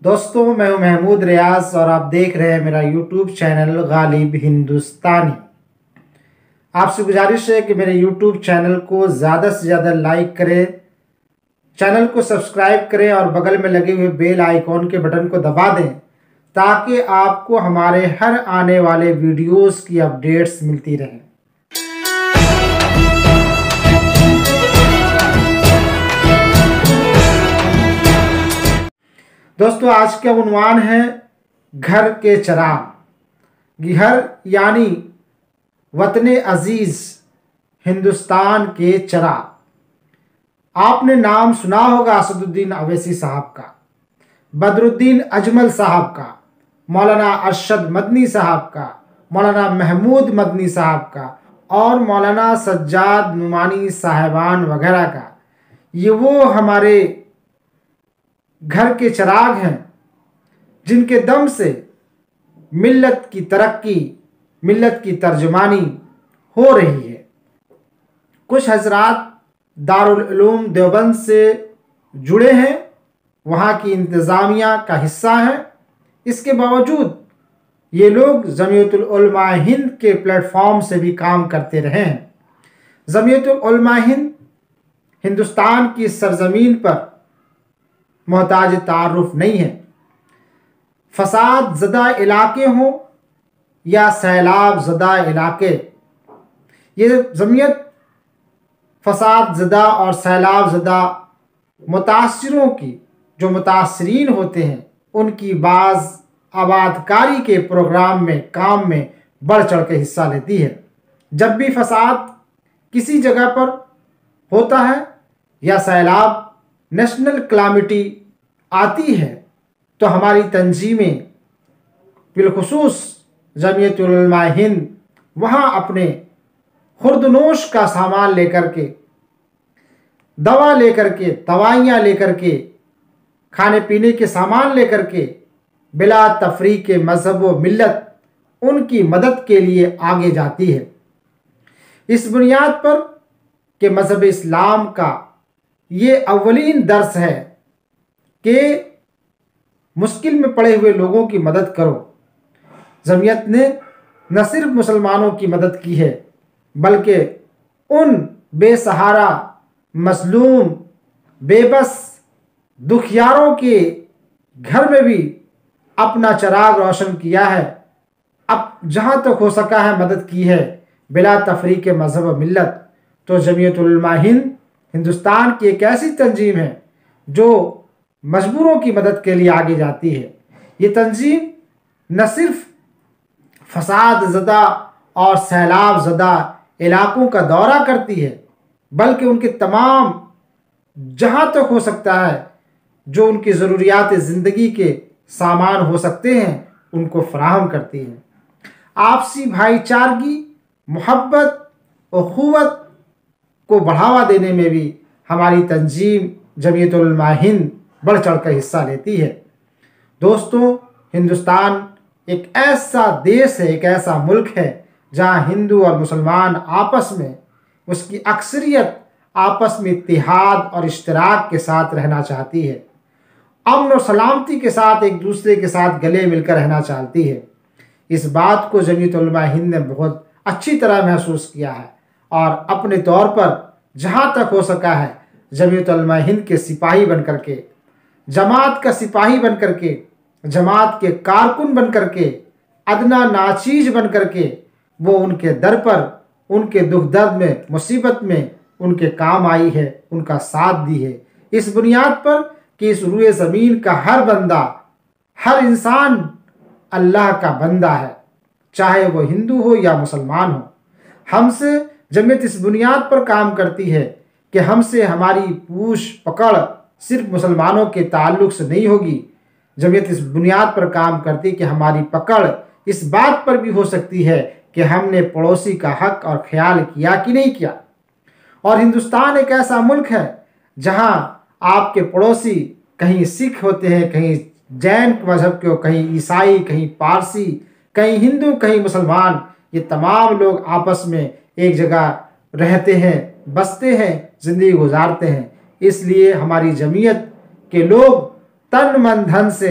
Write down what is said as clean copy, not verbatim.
दोस्तों, मैं हूं महमूद रियाज और आप देख रहे हैं मेरा यूट्यूब चैनल गालिब हिंदुस्तानी। आपसे गुजारिश है कि मेरे यूट्यूब चैनल को ज़्यादा से ज़्यादा लाइक करें, चैनल को सब्सक्राइब करें और बगल में लगे हुए बेल आइकॉन के बटन को दबा दें ताकि आपको हमारे हर आने वाले वीडियोस की अपडेट्स मिलती रहें। दोस्तों, आज का उन्वान है घर के चराग। घर यानी वतन अजीज हिंदुस्तान के चराग। आपने नाम सुना होगा असदुद्दीन अवैसी साहब का, बदरुद्दीन अजमल साहब का, मौलाना अरशद मदनी साहब का, मौलाना महमूद मदनी साहब का और मौलाना सज्जाद नुमानी साहिबान वगैरह का। ये वो हमारे घर के चिराग हैं जिनके दम से मिल्लत की तरक्की, मिल्लत की तर्जुमानी हो रही है। कुछ हजरात दारुल उलूम देवबंद से जुड़े हैं, वहाँ की इंतज़ामिया का हिस्सा हैं। इसके बावजूद ये लोग जमीयतुल उलमा हिंद के प्लेटफॉर्म से भी काम करते रहे हैं। जमीयतुल उलमा हिंद हिंदुस्तान की सरजमीन पर मोहताज तारुफ नहीं है। फसाद ज़दा इलाके हों या सैलाब ज़दा इलाके, ये जमीयत फसाद ज़दा और सैलाब ज़दा मुतासिरों की, जो मुतासरीन होते हैं, उनकी बाज़ आबादकारी के प्रोग्राम में, काम में बढ़ चढ़ के हिस्सा लेती है। जब भी फसाद किसी जगह पर होता है या सैलाब, नेशनल क्लामिटी आती है, तो हमारी तंजीमें, बिलखुसूस जमीयतुल उलमा हिंद, वहाँ अपने खुर्दनोश का सामान लेकर के, दवा लेकर के, दवाइयाँ लेकर के, खाने पीने के सामान लेकर के, बिला तफरीक मज़हब व मिल्लत उनकी मदद के लिए आगे जाती है। इस बुनियाद पर कि मज़हब इस्लाम का ये अव्वलीन दर्स है कि मुश्किल में पड़े हुए लोगों की मदद करो। जमीयत ने न सिर्फ मुसलमानों की मदद की है, बल्कि उन बेसहारा, मजलूम, बेबस दुखियारों के घर में भी अपना चिराग रोशन किया है। अब जहाँ तक हो सका है मदद की है, बिला तफरीक मज़हब व मिल्लत। तो जमीयतुल उलमा हिंद हिंदुस्तान की एक ऐसी तंजीम है जो मजबूरों की मदद के लिए आगे जाती है। ये तंजीम न सिर्फ फसाद ज़दा और सैलाब ज़दा इलाकों का दौरा करती है, बल्कि उनके तमाम, जहाँ तक हो सकता है, जो उनकी ज़रूरियात ज़िंदगी के सामान हो सकते हैं, उनको फराहम करती है। आपसी भाईचारगी, मोहब्बत, उख़ुवत को बढ़ावा देने में भी हमारी तंजीम जमीयतुल उलमा हिंद बढ़ चढ़ कर हिस्सा लेती है। दोस्तों, हिंदुस्तान एक ऐसा देश है, एक ऐसा मुल्क है जहाँ हिंदू और मुसलमान आपस में, उसकी अक्सरियत आपस में इत्तिहाद और इश्तराक के साथ रहना चाहती है, अमन और सलामती के साथ एक दूसरे के साथ गले मिलकर रहना चाहती है। इस बात को जमीयतुल उलमा हिंद ने बहुत अच्छी तरह महसूस किया है और अपने तौर पर जहाँ तक हो सका है जमीयतुल उलमा हिंद के सिपाही बन करके, जमात का सिपाही बन करके, जमात के कारकुन बन करके, अदना नाचीज बन करके वो उनके दर पर, उनके दुख दर्द में, मुसीबत में उनके काम आई है, उनका साथ दी है। इस बुनियाद पर कि इस रूए ज़मीन का हर बंदा, हर इंसान अल्लाह का बंदा है, चाहे वो हिंदू हो या मुसलमान हो। हमसे जमीयत इस बुनियाद पर काम करती है कि हमसे हमारी पूछ पकड़ सिर्फ मुसलमानों के ताल्लुक से नहीं होगी। जमीयत इस बुनियाद पर काम करती है कि हमारी पकड़ इस बात पर भी हो सकती है कि हमने पड़ोसी का हक और ख्याल किया कि नहीं किया। और हिंदुस्तान एक ऐसा मुल्क है जहाँ आपके पड़ोसी कहीं सिख होते हैं, कहीं जैन मज़हब के हो, कहीं ईसाई, कहीं पारसी, कहीं हिंदू, कहीं मुसलमान। ये तमाम लोग आपस में एक जगह रहते हैं, बसते हैं, ज़िंदगी गुजारते हैं। इसलिए हमारी जमीयत के लोग तन मन धन से